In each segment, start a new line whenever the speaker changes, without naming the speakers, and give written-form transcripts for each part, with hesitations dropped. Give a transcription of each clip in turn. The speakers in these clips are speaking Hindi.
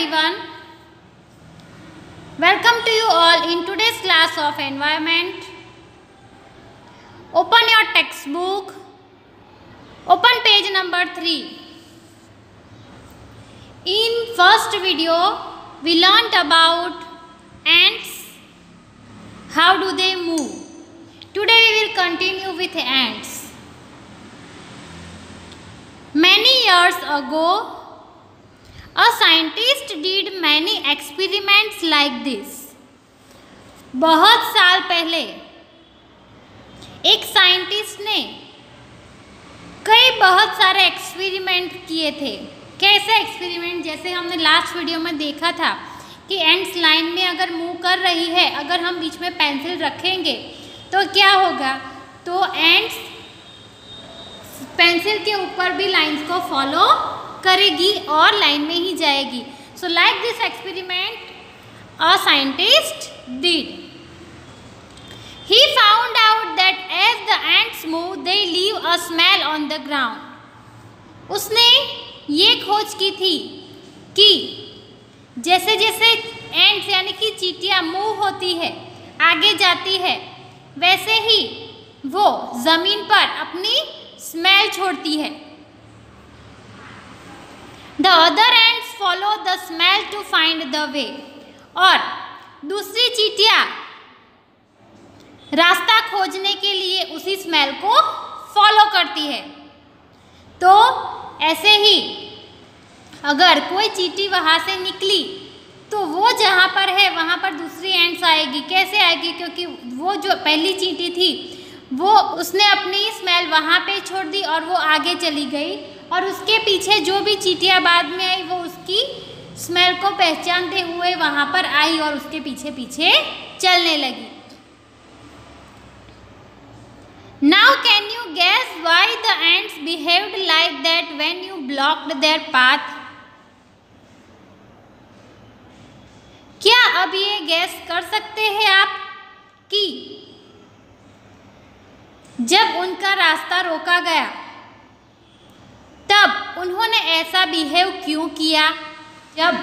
everyone. Welcome to you all in today's class of environment. Open your textbook. Open page number 3. In first video, we learnt about ants. How do they move? Today we will continue with ants. Many years ago, a scientist did many experiments like this. बहुत साल पहले एक साइंटिस्ट ने बहुत सारे एक्सपेरिमेंट किए थे. कैसे एक्सपेरिमेंट? जैसे हमने लास्ट वीडियो में देखा था कि एंड्स लाइन में अगर मूव कर रही है, अगर हम बीच में पेंसिल रखेंगे तो क्या होगा? तो एंड्स पेंसिल के ऊपर भी लाइंस को फॉलो करेगी और लाइन में ही जाएगी. So like this experiment a scientist did. He found out that as the ants move they leave a smell on the ground. उसने ये खोज की थी कि जैसे जैसे एंट्स यानी कि चींटियाँ मूव होती है, आगे जाती है, वैसे ही वो ज़मीन पर अपनी स्मेल छोड़ती है. The other ants follow the smell to find the way. और दूसरी चींटियाँ रास्ता खोजने के लिए उसी स्मेल को फॉलो करती है. तो ऐसे ही अगर कोई चींटी वहाँ से निकली तो वो जहाँ पर है वहाँ पर दूसरी एंट्स आएगी. कैसे आएगी? क्योंकि वो जो पहली चींटी थी वो उसने अपनी स्मेल वहाँ पे छोड़ दी और वो आगे चली गई, और उसके पीछे जो भी चींटियाँ बाद में आई वो उसकी स्मेल को पहचानते हुए वहाँ पर आई और उसके पीछे पीछे चलने लगी. Now can you guess why the ants behaved like that when you blocked their path? क्या अब ये गैस कर सकते हैं आप कि जब उनका रास्ता रोका गया तब उन्होंने ऐसा बिहेव क्यों किया? जब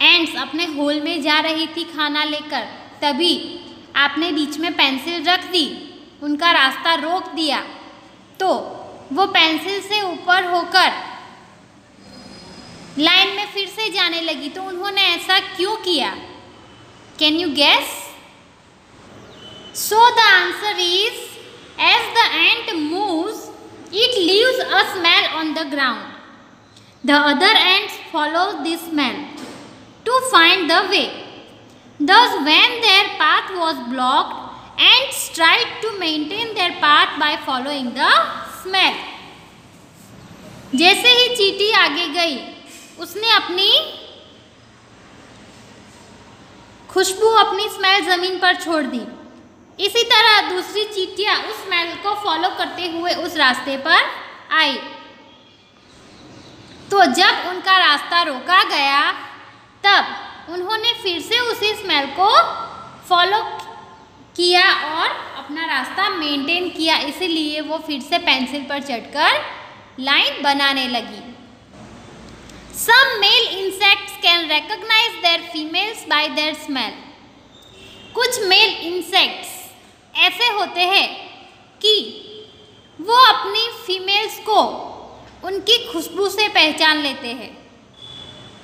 एंट्स अपने होल में जा रही थी खाना लेकर, तभी आपने बीच में पेंसिल रख दी, उनका रास्ता रोक दिया, तो वो पेंसिल से ऊपर होकर लाइन में फिर से जाने लगी. तो उन्होंने ऐसा क्यों किया? Can you guess? So the answer is as the ant moves, it leaves a smell on the ground. The other ants follow this smell to find the way. Thus, when their path was blocked, ants tried to maintain their path by following the smell. जैसे ही चींटी आगे गई, उसने अपनी खुशबू, अपनी स्मेल ज़मीन पर छोड़ दी. इसी तरह दूसरी चींटियाँ उस स्मेल को फॉलो करते हुए उस रास्ते पर आई. तो जब उनका रास्ता रोका गया तब उन्होंने फिर से उसी स्मेल को फॉलो किया और अपना रास्ता मेंटेन किया. इसीलिए वो फिर से पेंसिल पर चढ़कर लाइन बनाने लगी. Some male insects can recognize their females by their smell. कुछ मेल इंसेक्ट्स ऐसे होते हैं कि वो अपनी फीमेल्स को उनकी खुशबू से पहचान लेते हैं.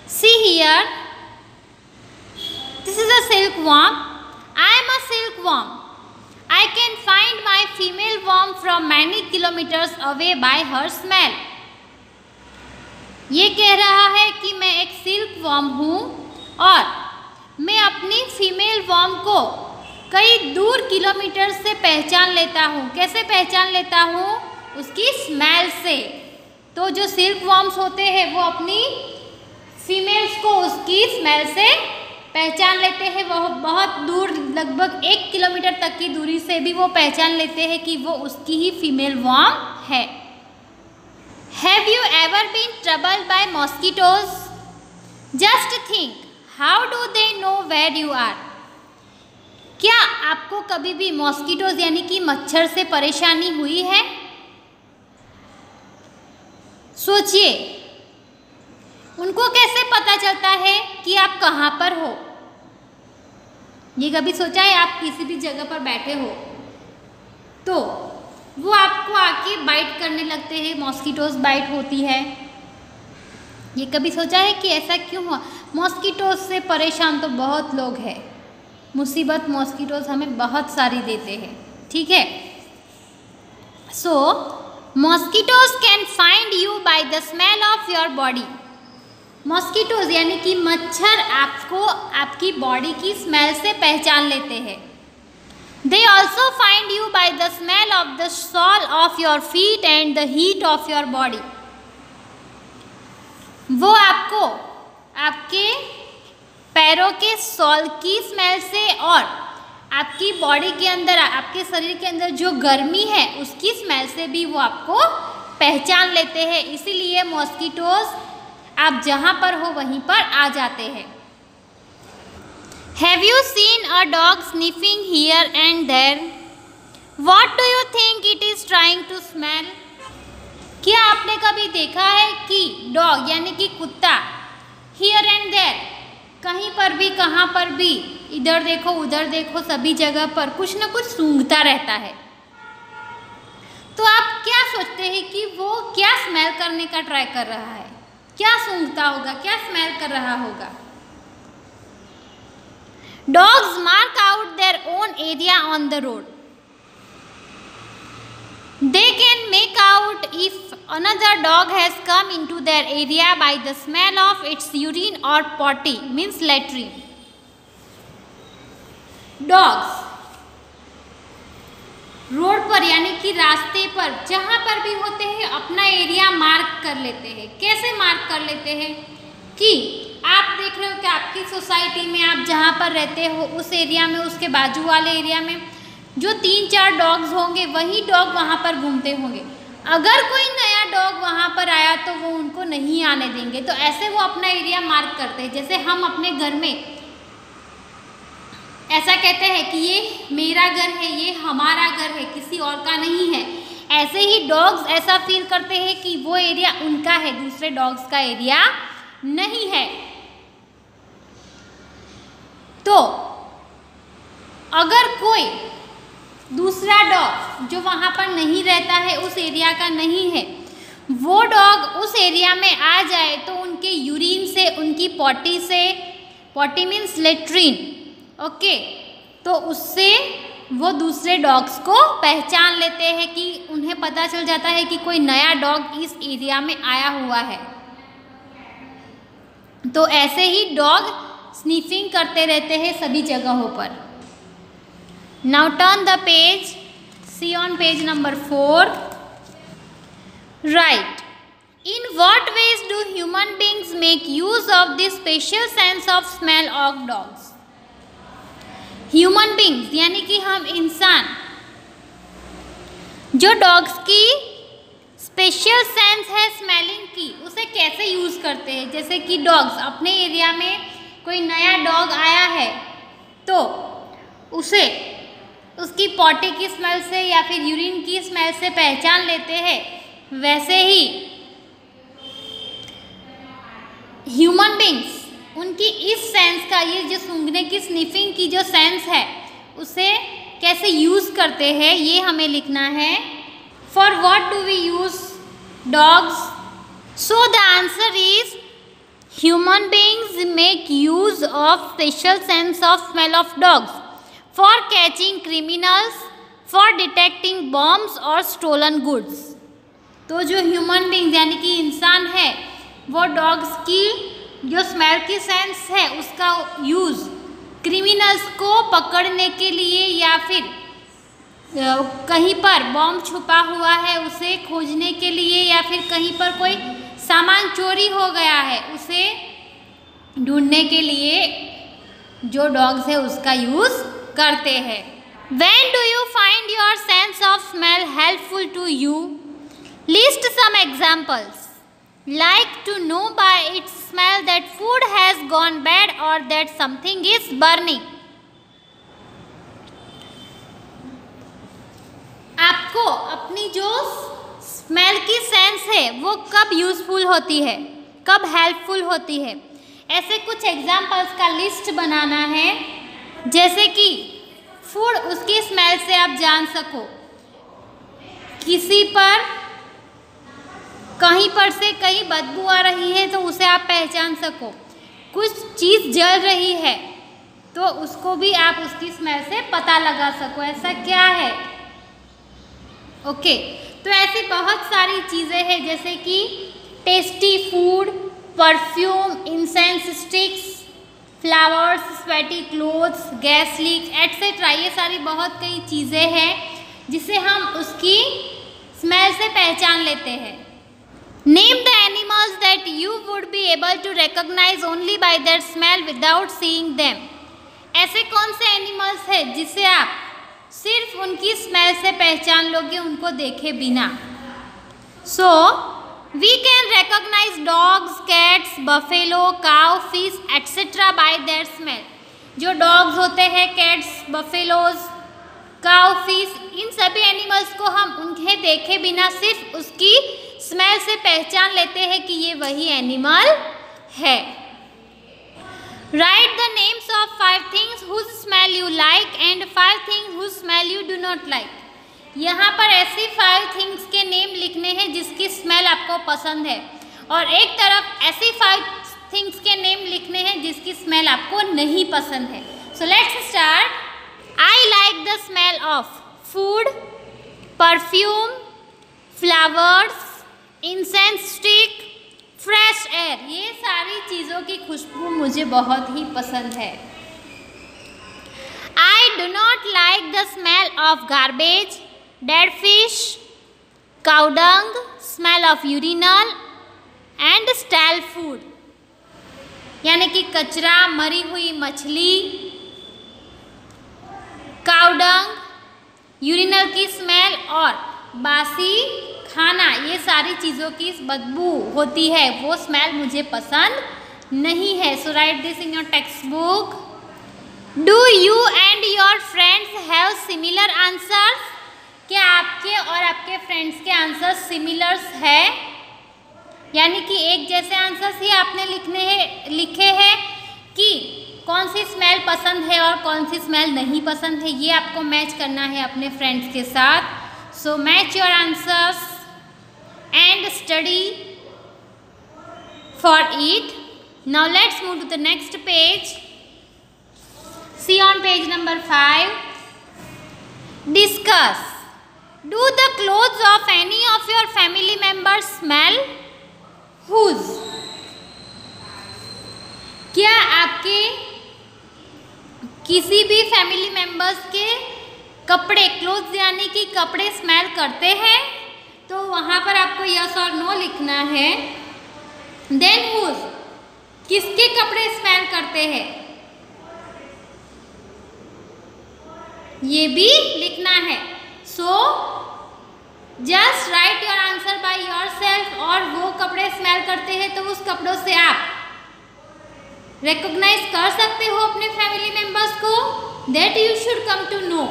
See here, this is a silkworm. I am a silkworm. I can find my female worm from many kilometers away by her smell. ये कह रहा है कि मैं एक सिल्क वर्म हूँ और मैं अपनी फीमेल वर्म को कई दूर किलोमीटर से पहचान लेता हूँ. कैसे पहचान लेता हूँ? उसकी स्मेल से. तो जो सिल्क वर्म्स होते हैं वो अपनी फीमेल्स को उसकी स्मेल से पहचान लेते हैं. वो बहुत दूर, लगभग 1 किलोमीटर तक की दूरी से भी वो पहचान लेते हैं कि वो उसकी ही फीमेल वर्म है. Have you ever been troubled by mosquitoes? Just think, how do they know where you are? क्या आपको कभी भी मॉस्किटोज यानी कि मच्छर से परेशानी हुई है? सोचिए, उनको कैसे पता चलता है कि आप कहाँ पर हो? ये कभी सोचा है आप किसी भी जगह पर बैठे हो तो वो आपको आके बाइट करने लगते हैं, मॉस्किटोज बाइट होती है। ये कभी सोचा है कि ऐसा क्यों हुआ? मॉस्किटोज से परेशान तो बहुत लोग हैं, मुसीबत मॉस्किटोज हमें बहुत सारी देते हैं, ठीक है। So mosquitoes can find you by the smell of your body. Mosquitoes यानी कि मच्छर आपको आपकी बॉडी की स्मेल से पहचान लेते हैं। They also find you by the smell of the sole of your feet and the heat of your body. वो आपको आपके पैरों के सॉल की स्मेल से और आपकी बॉडी के अंदर, आपके शरीर के अंदर जो गर्मी है उसकी स्मेल से भी वो आपको पहचान लेते हैं। इसीलिए मॉस्किटोज आप जहाँ पर हो वहीं पर आ जाते हैं। Have you seen a dog sniffing here and there? What do you think it is trying to smell? क्या आपने कभी देखा है कि डॉग यानी कि कुत्ता here and there, कहीं पर भी, कहाँ पर भी, इधर देखो उधर देखो, सभी जगह पर कुछ न कुछ सूंघता रहता है। तो आप क्या सोचते हैं कि वो क्या स्मेल करने का ट्राई कर रहा है? क्या सूंघता होगा, क्या स्मेल कर रहा होगा? Dogs mark out their own area on the road. They can make out if another dog has come into their area by the smell of its urine or potty, means latrine. Dogs road पर यानी कि रास्ते पर जहाँ पर भी होते हैं अपना एरिया मार्क कर लेते हैं। कैसे मार्क कर लेते हैं? कि आप देख रहे हो कि आपकी सोसाइटी में, आप जहाँ पर रहते हो उस एरिया में, उसके बाजू वाले एरिया में जो 3-4 डॉग्स होंगे वही डॉग वहाँ पर घूमते होंगे। अगर कोई नया डॉग वहाँ पर आया तो वो उनको नहीं आने देंगे। तो ऐसे वो अपना एरिया मार्क करते हैं। जैसे हम अपने घर में ऐसा कहते हैं कि ये मेरा घर है, ये हमारा घर है, किसी और का नहीं है। ऐसे ही डॉग्स ऐसा फील करते हैं कि वो एरिया उनका है, दूसरे डॉग्स का एरिया नहीं है। तो अगर कोई दूसरा डॉग जो वहाँ पर नहीं रहता है, उस एरिया का नहीं है, वो डॉग उस एरिया में आ जाए तो उनके यूरिन से, उनकी पॉटी से, पॉटी मीन्स लेट्रिन, ओके, तो उससे वो दूसरे डॉग्स को पहचान लेते हैं कि उन्हें पता चल जाता है कि कोई नया डॉग इस एरिया में आया हुआ है। तो ऐसे ही डॉग स्नीफिंग करते रहते हैं सभी जगहों पर। Now turn the page, see on page number 4। Right, in what ways do human beings make use of this special sense of smell of dogs? Human beings यानी कि हम इंसान जो डॉग्स की स्पेशल सेंस है स्मेलिंग की, उसे कैसे यूज़ करते हैं? जैसे कि डॉग्स अपने एरिया में कोई नया डॉग आया है तो उसे उसकी पॉटी की स्मेल से या फिर यूरिन की स्मेल से पहचान लेते हैं। वैसे ही ह्यूमन बींग्स उनकी इस सेंस का, ये जो सूंघने की, स्निफिंग की जो सेंस है, उसे कैसे यूज़ करते हैं ये हमें लिखना है। For what do we use dogs? So the answer is human beings make use of special sense of smell of dogs for catching criminals, for detecting bombs or stolen goods. तो जो ह्यूमन बींग्स यानी कि इंसान है वो डॉग्स की जो स्मेल की सेंस है उसका यूज़ क्रिमिनल्स को पकड़ने के लिए या फिर कहीं पर बॉम्ब छुपा हुआ है उसे खोजने के लिए, या फिर कहीं पर कोई सामान चोरी हो गया है उसे ढूंढने के लिए जो डॉग्स है उसका यूज़ करते हैं। When do you find your sense of smell helpful to you? List some examples. Like to know by its smell that food has gone bad or that something is burning. आपको अपनी जो स्मेल की सेंस है वो कब यूज़फुल होती है? कब हेल्पफुल होती है। ऐसे कुछ एग्जाम्पल्स का लिस्ट बनाना है, जैसे कि फूड उसकी स्मेल से आप जान सको, किसी पर कहीं पर से कहीं बदबू आ रही है तो उसे आप पहचान सको, कुछ चीज़ जल रही है तो उसको भी आप उसकी स्मेल से पता लगा सको ऐसा क्या है। ओके, तो ऐसी बहुत सारी चीज़ें हैं जैसे कि tasty food, perfume, incense sticks, flowers, sweaty clothes, gas leak etcetera. ये सारी बहुत कई चीज़ें हैं जिसे हम उसकी स्मेल से पहचान लेते हैं। Name the animals that you would be able to recognize only by their smell without seeing them. ऐसे कौन से एनिमल्स हैं जिसे आप सिर्फ उनकी स्मेल से पहचान लोगे उनको देखे बिना। So we can recognize dogs, cats, buffalo, cow, fish etcetera by their smell. जो डॉग्स होते हैं, कैट्स, बफेलोज, काउ, फिश, इन सभी एनिमल्स को हम उन्हें देखे बिना सिर्फ उसकी स्मेल से पहचान लेते हैं कि ये वही एनिमल है। Write the names of 5 things whose smell you like and 5 things whose smell you do not like. यहाँ पर ऐसी 5 things के नेम लिखने हैं जिसकी स्मेल आपको पसंद है, और एक तरफ ऐसी 5 things के नेम लिखने हैं जिसकी स्मेल आपको नहीं पसंद है। So let's start. I like the smell of food, perfume, flowers, incense stick, fresh air. ये सारी चीज़ों की खुशबू मुझे बहुत ही पसंद है। I do not like the smell of garbage, dead fish, cow dung, smell of urinal and style food, यानी कि कचरा, मरी हुई मछली, काउडंग, यूरिनल की स्मेल और बासी खाना, ये सारी चीज़ों की बदबू होती है, वो स्मेल मुझे पसंद नहीं है। So write this in your text. Do you and your friends have similar answers? क्या आपके और आपके फ्रेंड्स के आंसर्स सिमिलर्स है, यानी कि एक जैसे आंसर्स ही आपने लिखे हैं कि कौन सी स्मेल पसंद है और कौन सी स्मेल नहीं पसंद है, ये आपको मैच करना है अपने फ्रेंड्स के साथ। So match your answers and study for it. Now let's move to the next page. See on page number 5. Discuss. Do the clothes of any of your family members smell? Whose? क्या आपके किसी भी फैमिली मेंबर्स के कपड़े, क्लोथ्स यानी कि कपड़े स्मेल करते हैं? तो वहाँ पर आपको यस और नो लिखना है। देन हुज, किसके कपड़े स्मेल करते हैं, ये भी लिखना है। So just right your answer by yourself, और वो कपड़े स्मेल करते हैं तो उस कपड़ों से आप रिकॉग्नाइज कर सकते हो अपने फैमिली मेंबर्स को। That you should come to know,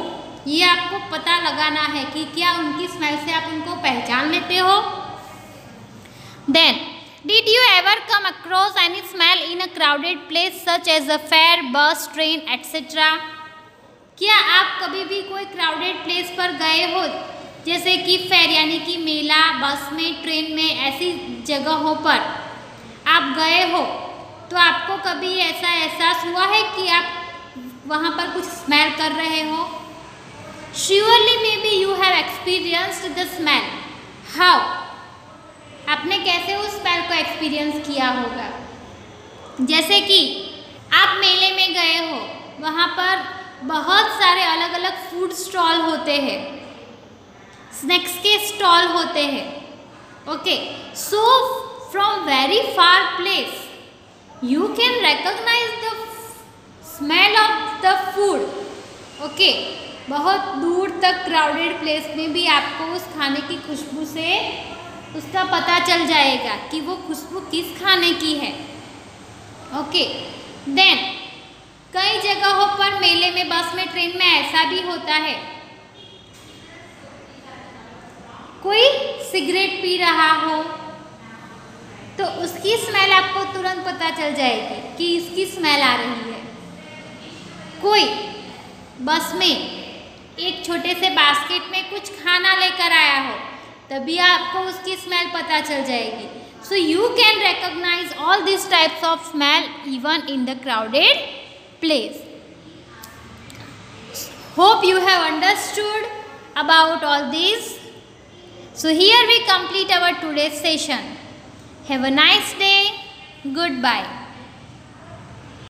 ये आपको पता लगाना है कि क्या उनकी स्मेल से आप उनको पहचान लेते हो। Then did you ever come across any smell in a crowded place such as a fair, bus, train etcetera? क्या आप कभी भी कोई क्राउडेड प्लेस पर गए हो, जैसे कि फेयर यानी कि मेला, बस में, ट्रेन में, ऐसी जगहों पर आप गए हो तो आपको कभी ऐसा एहसास हुआ है कि आप वहाँ पर कुछ स्मेल कर रहे हो? Surely maybe you have experienced the smell. How? आपने कैसे उस स्मेल को एक्सपीरियंस किया होगा? जैसे कि आप मेले में गए हो, वहाँ पर बहुत सारे अलग अलग फूड स्टॉल होते हैं, स्नैक्स के स्टॉल होते हैं। Okay, so from very far place you can recognize the smell of the food. Okay, बहुत दूर तक क्राउडेड प्लेस में भी आपको उस खाने की खुशबू से उसका पता चल जाएगा कि वो खुशबू किस खाने की है। ओके, देन कई जगहों पर मेले में, बस में, ट्रेन में ऐसा भी होता है, कोई सिगरेट पी रहा हो, तो उसकी स्मेल आपको तुरंत पता चल जाएगी कि इसकी स्मेल आ रही है। कोई बस में एक छोटे से बास्केट में कुछ खाना लेकर आया हो, तभी आपको उसकी स्मेल पता चल जाएगी। So you can recognize all this types of smell even in the crowded place. Hope you have understood about all these. So here we complete our today's session. Have a nice day. Goodbye.